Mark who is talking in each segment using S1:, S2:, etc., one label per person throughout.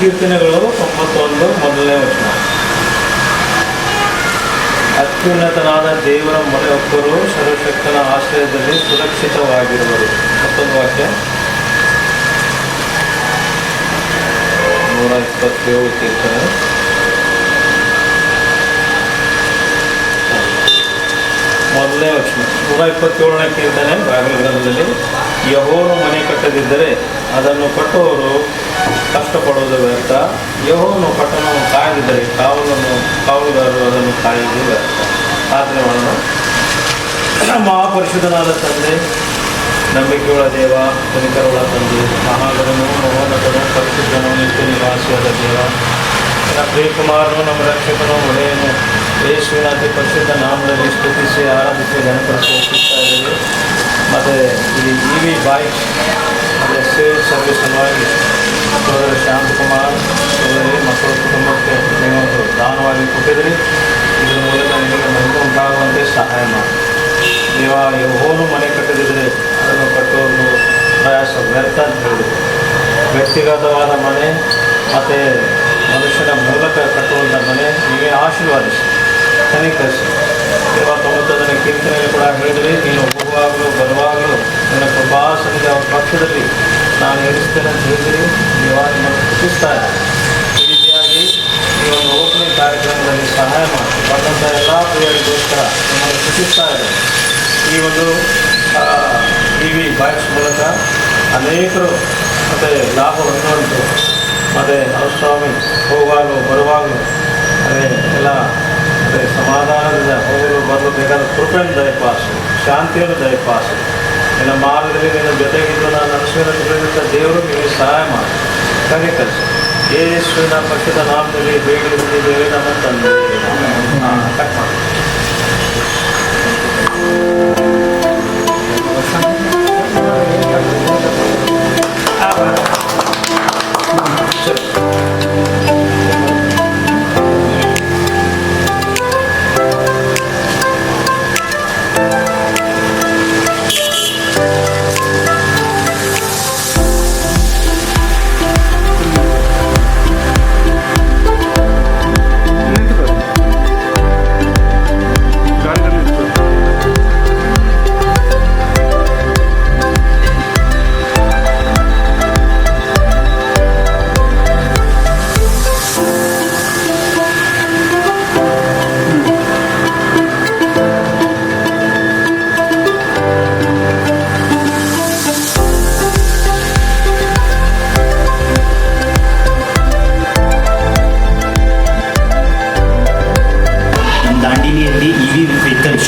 S1: ಕೀರ್ತನೆಗಳು 91 ಮೊದಲನೇ ವಚನ. ಅತ್ಯುನ್ನತನಾದ ದೇವರ ಮೊರೆಯೊಬ್ಬರು ಸರ್ವಶಕ್ತನ ಆಶ್ರಯದಲ್ಲಿ ಸುರಕ್ಷಿತವಾಗಿರುವರು. ಮತ್ತೊಂದು ವಾಕ್ಯ 127 ಕೀರ್ತನೆ. ಮೊದಲನೇ ವಚನ 127ನೇ ಕೀರ್ತನೆ ಬೈಬಲ್ ಗ್ರಂಥದಲ್ಲಿ, ಯೆಹೋವನು ಮನೆ ಕಟ್ಟದಿದ್ದರೆ ಅದನ್ನು ಕಟ್ಟುವವರು ಕಷ್ಟಪಡುವುದು ವ್ಯರ್ಥ. ಯೆಹೋವನು ಪಟ್ಟಣವನ್ನು ಕಾಯದಿದ್ದರೆ ಕಾವಲುಗಾರರು ಅದನ್ನು ಕಾಯುವುದು ವ್ಯರ್ಥ. ಪ್ರಾರ್ಥನೆ ಮಾಡೋಣ. ಮಹಾಪರಿಶುದ್ಧನಾದ ತಂದೆ, ನಂಬಿಕೆಯುಳ್ಳ ದೇವ, ಕನಿಕರವುಳ್ಳ ತಂದೆ, ಮಹಾಗಣನು, ಮಹೋನ್ನತನು, ಪರಿಶುದ್ಧನು, ನಿತ್ಯ ನಿವಾಸಿಯಾದ ದೇವ, ನನ್ನ ಪ್ರಿಯಕುಮಾರನು, ನಮ್ಮ ರಕ್ಷಕನು, ಒಡೆಯನು, ಯೇಸುವಿನ ಅತಿ ಪರಿಶುದ್ಧ ನಾಮದಲ್ಲಿ ಸ್ತುತಿಸಿ ಆರಾಧಿಸಿ ಗಣಪಡಿಸಿ ಹೋಗ್ತಾ ಇದ್ದೇವೆ. ಮತ್ತು ಇಲ್ಲಿ EV ಬಾಯ್ಸ್ ಮತ್ತು ಸೇಲ್ ಸರ್ವಿಸ್ ಸಲುವಾಗಿ ಸೋದರ ಶಾಂತಕುಮಾರ್ ಸೋದರಿ ಮಕ್ಕಳ ಕುಟುಂಬಕ್ಕೆ ನೀವು ದಾನವಾಗಿ ಕೊಟ್ಟಿದ್ರಿ. ಇದರ ಮೂಲಕ ನಿಮಗೆ ಮಹಿಮೆ ಉಂಟಾಗುವಂತೆ ಸಹಾಯ ಮಾಡಿ ದೇವ. ಯೆಹೋವನು ಮನೆ ಕಟ್ಟದಿದ್ದರೆ ಅದನ್ನು ಕಟ್ಟುವುದು ಪ್ರಯಾಸ ವ್ಯರ್ಥ ಅಂತ ಹೇಳಿದೆ. ವ್ಯಕ್ತಿಗತವಾದ ಮನೆ ಮತ್ತು ಮನುಷ್ಯನ ಮೂಲಕ ಕಟ್ಟುವಂಥ ಮನೆ ನೀವೇ ಆಶೀರ್ವಾದಿಸಿ ಕನಿಕರಿಸಿ ದೇವ. 91ನೇ ಕೀರ್ತನೆಯಲ್ಲಿ ಕೂಡ ಹೇಳಿದ್ರಿ, ನೀನು ಹೋಗುವಾಗಲೂ ಬರುವಾಗಲೂ ನಿನ್ನ ಕೃಪಾಸನಿಗೆ ಅವ್ರ ಪಕ್ಷದಲ್ಲಿ ನಾನು ಇರಿಸ್ತೇನೆ ಅಂತ ಹೇಳಿದಿರಿ. ದೇವ, ನಿಮ್ಮನ್ನು ಸ್ತುತಿಸ್ತಾ ಇದೆ. ಈ ರೀತಿಯಾಗಿ ಈ ಒಂದು ಓಪನಿಂಗ್ ಕಾರ್ಯಕ್ರಮದಲ್ಲಿ ಸಹಾಯ ಮಾಡಿ ಬಂದಂಥ ಎಲ್ಲ ಪ್ರಿಯರಿಗೋಸ್ಕರ ನಿಮ್ಮನ್ನು ಸ್ತುತಿಸ್ತಾ ಇದೆ. ಈ ಒಂದು EV ಬಾಯ್ಸ್ ಮೂಲಕ ಅನೇಕರು ಮತ್ತು ಲಾಭ ಹೊಂದುವಂತು ಮತ್ತು ಸ್ವಾಮಿ ಹೋಗುವಾಗಲೂ ಬರುವಾಗಲೂ ಅದೇ ಎಲ್ಲ ಅದೇ ಸಮಾಧಾನದಿಂದ ಹೋಗಲು ಬರಲು ಬೇಕಾದ ಕೃಪೆಯನ್ನು ದಯಪಾಸು, ಶಾಂತಿಯನ್ನು ದಯಪಾಸು. ನಿನ್ನ ಮಾರ್ಗದಲ್ಲಿ ನಿನ್ನ ಜೊತೆಗಿದ್ದು ನಾನು ನಡೆಸುವಂಥ ದೇವರು ನಿಮಗೆ ಸಹಾಯ ಮಾಡಿ ಕನಿಕರಿಸಿ. ಯೇಸುವಿನ ಪಕ್ಷದ ನಾಮದಲ್ಲಿ ಬೇಡಿ ಬಂದಿದ್ದೇವೆ ನಮ್ಮ ತಂದೆ. ಕಟ್ ಮಾಡಿ.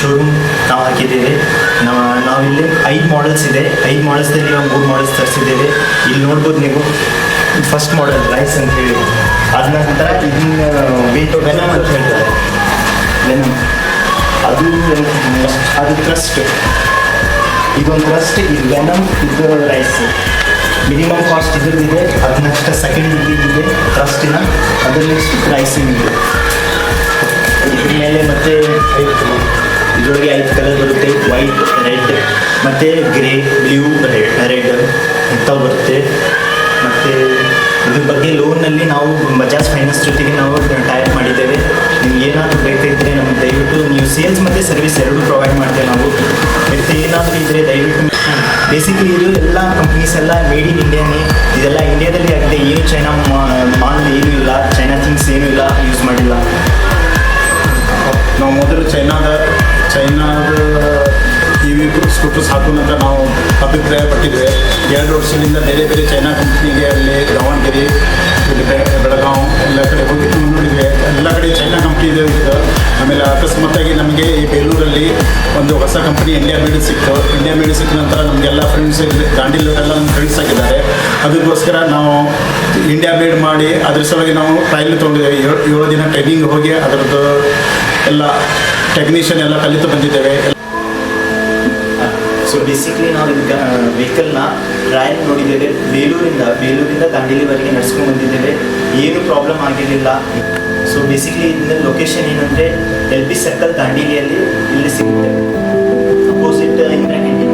S2: ಶೋರೂಮ್ ನಾವು ಹಾಕಿದ್ದೇವೆ. ನಾವಿಲ್ಲಿ 5 ಮಾಡೆಲ್ಸ್ ಇದೆ. 5 ಮಾಡೆಲ್ಸ್ದಲ್ಲಿ ನಾವು 3 ಮಾಡೆಲ್ಸ್ ತರಿಸಿದ್ದೇವೆ. ಇಲ್ಲಿ ನೋಡ್ಬೋದು ನೀವು. ಫಸ್ಟ್ ಮಾಡೆಲ್ ರೈಸ್ ಅಂತ ಹೇಳಿ, ಅದ ನಂತರ ಇದನ್ನ ವೆನಮ್ ಅಂತ ಹೇಳ್ತಾರೆ. ವೆನಮ್ ಅದು ಟ್ರಸ್ಟ್, ಇದೊಂದು ಟ್ರಸ್ಟ್, ಇದು ವೆನಮ್, ಇದು ರೈಸ್. Minimum cost ಇದ್ರದ್ದಿದೆ. ಅದು ನೆಕ್ಸ್ಟ್ ಸೆಕೆಂಡ್ ಇದೆ ಟ್ರಸ್ಟಿನ, ಅದ್ರ ನೆಕ್ಸ್ಟ್ ರೈಸಿಂಗ್ ಇದೆ. ಇದ್ರ ಮೇಲೆ ಮತ್ತೆ ಇದರೊಳಗೆ 5 ಕಲರ್ ಬರುತ್ತೆ. ವೈಟ್, ರೆಡ್ ಮತ್ತು ಗ್ರೇ, ಬ್ಲೂ, ರೆಡ್ ಇಂಥವು ಬರುತ್ತೆ. ಮತ್ತು ಇದ್ರ ಬಗ್ಗೆ ಲೋನಲ್ಲಿ ನಾವು ಬಜಾಜ್ ಫೈನಾನ್ಸ್ ಜೊತೆಗೆ ನಾವು ಟೈಪ್ ಮಾಡಿದ್ದೇವೆ. ನಿಮ್ಗೆ ಏನಾದರೂ ಬೇಕಾಗಿದ್ದರೆ ನಮಗೆ ದಯವಿಟ್ಟು ನೀವು ಸೇಲ್ಸ್ ಮತ್ತು ಸರ್ವಿಸ್ ಎರಡೂ ಪ್ರೊವೈಡ್ ಮಾಡ್ತೇವೆ ನಾವು. ಮತ್ತು ಏನಾದರೂ ಇದ್ದರೆ ದಯವಿಟ್ಟು ಬೇಸಿಕಲಿ ಇದು ಎಲ್ಲ ಕಂಪ್ನೀಸ್ ಎಲ್ಲ ಮೇಡ್ ಇನ್ ಇಂಡಿಯಾನೇ. ಇದೆಲ್ಲ ಇಂಡಿಯಾದಲ್ಲಿ ಆಗಿದೆ. ಏನು ಚೈನಾ ಮಾಲ್ ಏನೂ ಇಲ್ಲ, ಚೈನಾ ಥಿಂಗ್ಸ್ ಏನೂ ಇಲ್ಲ, ಯೂಸ್ ಮಾಡಿಲ್ಲ.
S3: ನಾವು ಮೊದಲು ಚೈನಾದ EV ಸ್ಕೂಟರ್ಸ್ ಹಾಕೋಣಂತ ನಾವು ಅಭಿಪ್ರಾಯ ಪಟ್ಟಿದ್ವಿ. 2 ವರ್ಷದಿಂದ ಬೇರೆ ಬೇರೆ ಚೈನಾ ಕಂಪ್ನಿಗೆ ಅಲ್ಲಿ ದಾವಣಗೆರೆ, ಬೆಳಗಾವಿ ಎಲ್ಲ ಕಡೆ ಹೋಗಿ ನೋಡಿದ್ವಿ. ಎಲ್ಲ ಕಡೆ ಚೈನಾ ಕಂಪ್ನಿ ಇದೆ. ಆಮೇಲೆ ಅಕಸ್ಮಾತ್ತಾಗಿ ನಮಗೆ ಈ ಬೇಲೂರಲ್ಲಿ ಒಂದು ಹೊಸ ಕಂಪ್ನಿ ಇಂಡಿಯಾ ಮೇಡ್ ಸಿಕ್ತು. ಇಂಡಿಯಾ ಮೇಡ್ ಸಿಕ್ಕ ನಂತರ ನಮಗೆಲ್ಲ ಫ್ರೆಂಡ್ಸ್ ದಾಂಡೇಲಿಯವರೆಲ್ಲ ನಮ್ಮ ಫ್ರೆಂಡ್ಸ್ ಆಗಿದ್ದಾರೆ. ಅದಕ್ಕೋಸ್ಕರ ನಾವು ಇಂಡಿಯಾ ಮೇಡ್ ಮಾಡಿ ಅದ್ರ ಸಲುವಾಗಿ ನಾವು ಟ್ರಯಲ್ ತೊಗೊಂಡಿದ್ದೇವೆ. 7 ದಿನ ಟ್ರೈನಿಂಗ್ ಹೋಗಿ ಅದರದ್ದು ಎಲ್ಲ ಟೆಕ್ನಿಷಿಯನ್ ಎಲ್ಲ ಕಲಿತು ಬಂದಿದ್ದೇವೆ.
S2: ಸೊ ಬೇಸಿಕ್ಲಿ ನಾವು ಈಗ ವೆಹಿಕಲ್ನ ಟ್ರಯಲ್ ನೋಡಿದ್ದೇವೆ. ಬೇಲೂರಿಂದ ದಾಂಡೇಲಿವರೆಗೆ ನಡೆಸ್ಕೊಂಡು ಬಂದಿದ್ದೇವೆ. ಏನು ಪ್ರಾಬ್ಲಮ್ ಆಗಿರಲಿಲ್ಲ. ಸೊ ಬೇಸಿಕ್ಲಿ ಇದನ್ನ ಲೊಕೇಶನ್ ಏನಂದರೆ LB ಸರ್ಕಲ್ ದಾಂಡೇಲಿಯಲ್ಲಿ ಇಲ್ಲಿ ಸಿಗುತ್ತೆ. Opposite Indira canteen